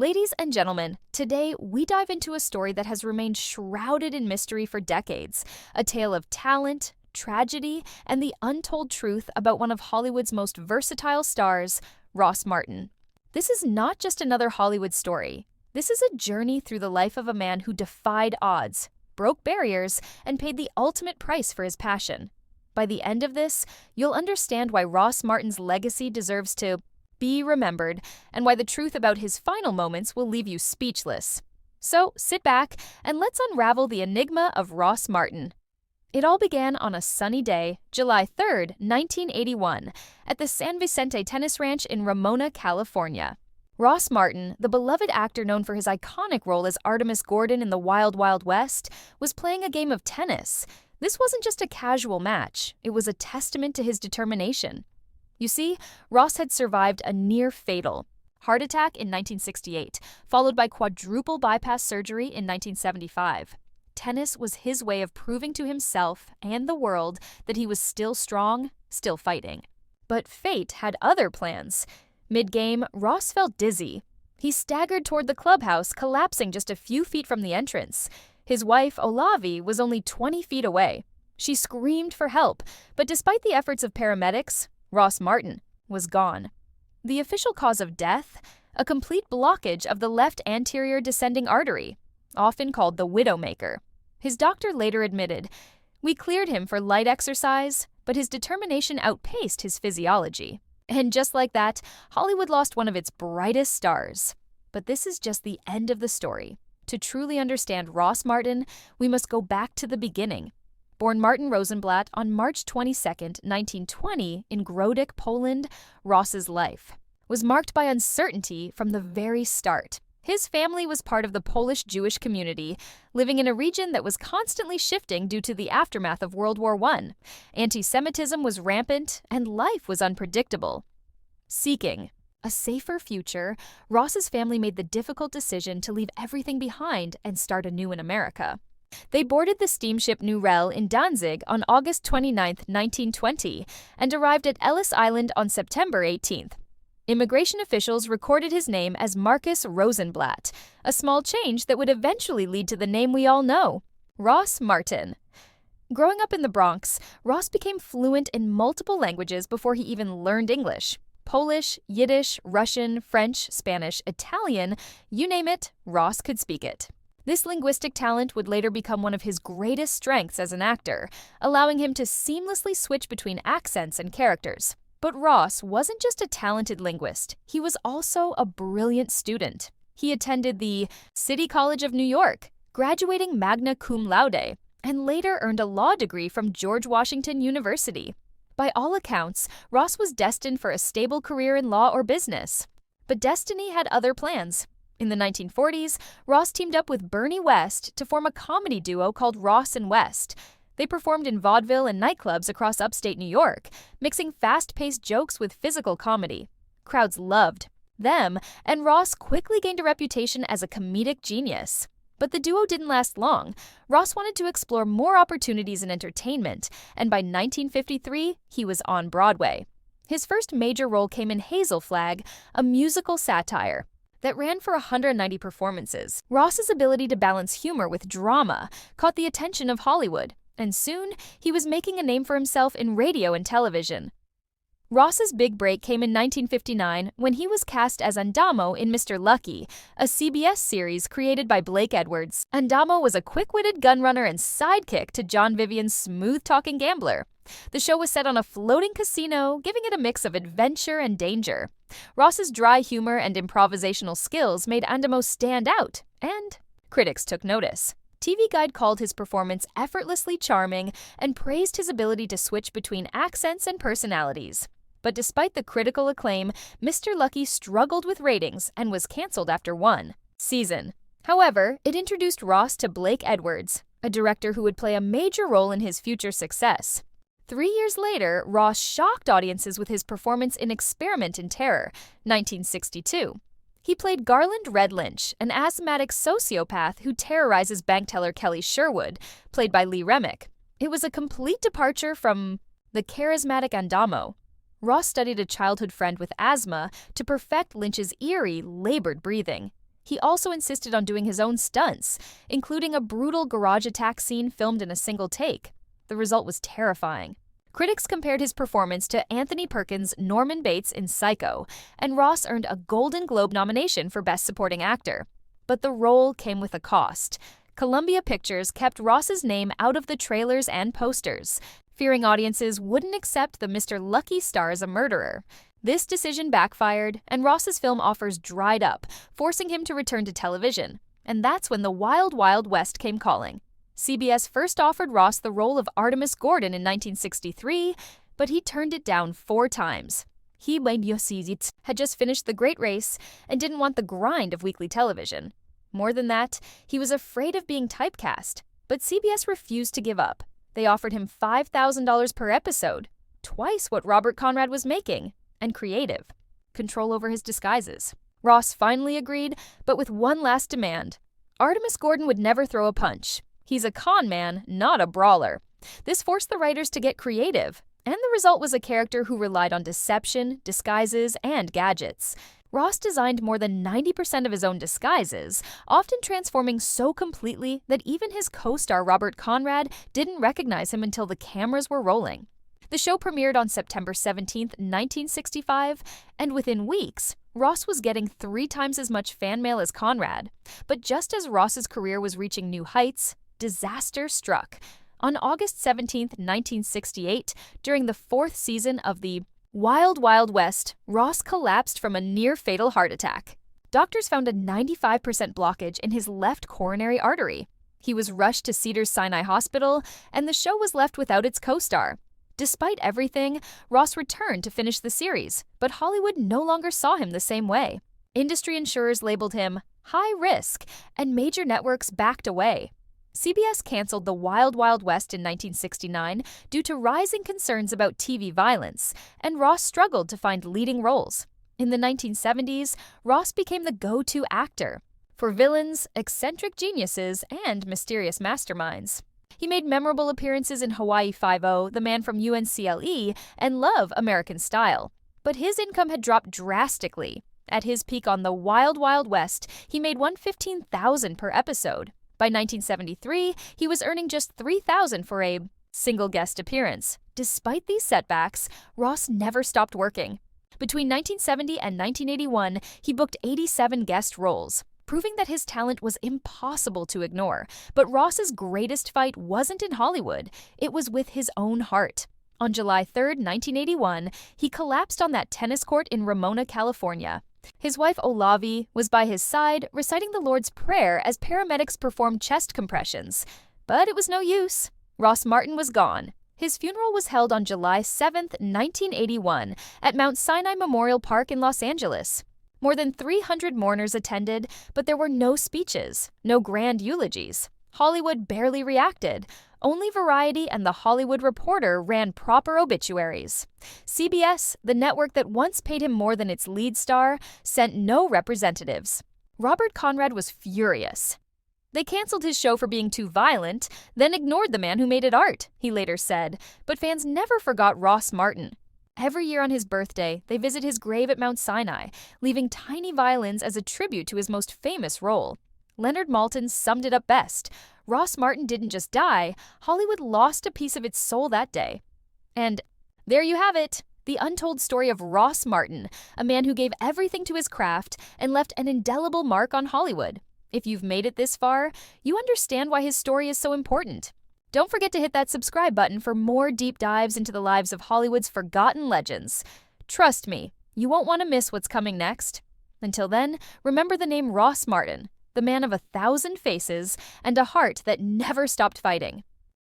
Ladies and gentlemen, today we dive into a story that has remained shrouded in mystery for decades, a tale of talent, tragedy, and the untold truth about one of Hollywood's most versatile stars, Ross Martin. This is not just another Hollywood story. This is a journey through the life of a man who defied odds, broke barriers, and paid the ultimate price for his passion. By the end of this, you'll understand why Ross Martin's legacy deserves to be remembered, and why the truth about his final moments will leave you speechless. So sit back and let's unravel the enigma of Ross Martin. It all began on a sunny day, July 3rd, 1981, at the San Vicente Tennis Ranch in Ramona, California. Ross Martin, the beloved actor known for his iconic role as Artemis Gordon in the Wild Wild West, was playing a game of tennis. This wasn't just a casual match, it was a testament to his determination. You see, Ross had survived a near-fatal heart attack in 1968, followed by quadruple bypass surgery in 1975. Tennis was his way of proving to himself and the world that he was still strong, still fighting. But fate had other plans. Mid-game, Ross felt dizzy. He staggered toward the clubhouse, collapsing just a few feet from the entrance. His wife, Olavi, was only 20 feet away. She screamed for help, but despite the efforts of paramedics, Ross Martin was gone. The official cause of death? A complete blockage of the left anterior descending artery, often called the widowmaker. His doctor later admitted, "We cleared him for light exercise, but his determination outpaced his physiology." And just like that, Hollywood lost one of its brightest stars. But this is just the end of the story. To truly understand Ross Martin, we must go back to the beginning. Born Martin Rosenblatt on March 22, 1920, in Grodek, Poland, Ross's life was marked by uncertainty from the very start. His family was part of the Polish Jewish community, living in a region that was constantly shifting due to the aftermath of World War I. Anti-Semitism was rampant, and life was unpredictable. Seeking a safer future, Ross's family made the difficult decision to leave everything behind and start anew in America. They boarded the steamship Nurel in Danzig on August 29, 1920, and arrived at Ellis Island on September 18th. Immigration officials recorded his name as Marcus Rosenblatt, a small change that would eventually lead to the name we all know, Ross Martin. Growing up in the Bronx, Ross became fluent in multiple languages before he even learned English. Polish, Yiddish, Russian, French, Spanish, Italian, you name it, Ross could speak it. This linguistic talent would later become one of his greatest strengths as an actor, allowing him to seamlessly switch between accents and characters. But Ross wasn't just a talented linguist, he was also a brilliant student. He attended the City College of New York, graduating magna cum laude, and later earned a law degree from George Washington University. By all accounts, Ross was destined for a stable career in law or business. But destiny had other plans. In the 1940s, Ross teamed up with Bernie West to form a comedy duo called Ross and West. They performed in vaudeville and nightclubs across upstate New York, mixing fast-paced jokes with physical comedy. Crowds loved them, and Ross quickly gained a reputation as a comedic genius. But the duo didn't last long. Ross wanted to explore more opportunities in entertainment, and by 1953, he was on Broadway. His first major role came in Hazel Flag, a musical satire that ran for 190 performances. Ross's ability to balance humor with drama caught the attention of Hollywood, and soon he was making a name for himself in radio and television. Ross's big break came in 1959 when he was cast as Andamo in Mr. Lucky, a CBS series created by Blake Edwards. Andamo was a quick-witted gunrunner and sidekick to John Vivian's smooth-talking gambler. The show was set on a floating casino, giving it a mix of adventure and danger. Ross's dry humor and improvisational skills made Andamo stand out, and critics took notice. TV Guide called his performance effortlessly charming and praised his ability to switch between accents and personalities. But despite the critical acclaim, Mr. Lucky struggled with ratings and was canceled after one season. However, it introduced Ross to Blake Edwards, a director who would play a major role in his future success. 3 years later, Ross shocked audiences with his performance in Experiment in Terror, 1962. He played Garland Red Lynch, an asthmatic sociopath who terrorizes bank teller Kelly Sherwood, played by Lee Remick. It was a complete departure from the charismatic Andamo. Ross studied a childhood friend with asthma to perfect Lynch's eerie, labored breathing. He also insisted on doing his own stunts, including a brutal garage attack scene filmed in a single take. The result was terrifying. Critics compared his performance to Anthony Perkins' Norman Bates in Psycho, and Ross earned a Golden Globe nomination for Best Supporting Actor. But the role came with a cost. Columbia Pictures kept Ross's name out of the trailers and posters, fearing audiences wouldn't accept the Mr. Lucky star as a murderer. This decision backfired, and Ross's film offers dried up, forcing him to return to television. And that's when the Wild Wild West came calling. CBS first offered Ross the role of Artemis Gordon in 1963, but he turned it down 4 times. He had just finished The Great Race and didn't want the grind of weekly television. More than that, he was afraid of being typecast, but CBS refused to give up. They offered him $5,000 per episode, twice what Robert Conrad was making, and creative control over his disguises. Ross finally agreed, but with one last demand. Artemis Gordon would never throw a punch. He's a con man, not a brawler. This forced the writers to get creative, and the result was a character who relied on deception, disguises, and gadgets. Ross designed more than 90% of his own disguises, often transforming so completely that even his co-star Robert Conrad didn't recognize him until the cameras were rolling. The show premiered on September 17, 1965, and within weeks, Ross was getting 3 times as much fan mail as Conrad. But just as Ross's career was reaching new heights, disaster struck. On August 17, 1968, during the 4th season of the Wild Wild West, Ross collapsed from a near-fatal heart attack. Doctors found a 95% blockage in his left coronary artery. He was rushed to Cedars-Sinai Hospital, and the show was left without its co-star. Despite everything, Ross returned to finish the series, but Hollywood no longer saw him the same way. Industry insurers labeled him high risk, and major networks backed away. CBS canceled The Wild Wild West in 1969 due to rising concerns about TV violence, and Ross struggled to find leading roles. In the 1970s, Ross became the go-to actor for villains, eccentric geniuses, and mysterious masterminds. He made memorable appearances in Hawaii Five-0, The Man from UNCLE, and Love, American Style. But his income had dropped drastically. At his peak on The Wild Wild West, he made $115,000 per episode. By 1973, he was earning just $3,000 for a single guest appearance. Despite these setbacks, Ross never stopped working. Between 1970 and 1981, he booked 87 guest roles, proving that his talent was impossible to ignore. But Ross's greatest fight wasn't in Hollywood, it was with his own heart. On July 3, 1981, he collapsed on that tennis court in Ramona, California. His wife Olavi was by his side, reciting the Lord's Prayer as paramedics performed chest compressions. But it was no use. Ross Martin was gone. His funeral was held on July 7, 1981, at Mount Sinai Memorial Park in Los Angeles. More than 300 mourners attended, but there were no speeches, no grand eulogies. Hollywood barely reacted. Only Variety and The Hollywood Reporter ran proper obituaries. CBS, the network that once paid him more than its lead star, sent no representatives. Robert Conrad was furious. They canceled his show for being too violent, then ignored the man who made it art, he later said. But fans never forgot Ross Martin. Every year on his birthday, they visit his grave at Mount Sinai, leaving tiny violins as a tribute to his most famous role. Leonard Maltin summed it up best. Ross Martin didn't just die, Hollywood lost a piece of its soul that day. And there you have it, the untold story of Ross Martin, a man who gave everything to his craft and left an indelible mark on Hollywood. If you've made it this far, you understand why his story is so important. Don't forget to hit that subscribe button for more deep dives into the lives of Hollywood's forgotten legends. Trust me, you won't want to miss what's coming next. Until then, remember the name Ross Martin, the man of 1,000 faces and a heart that never stopped fighting.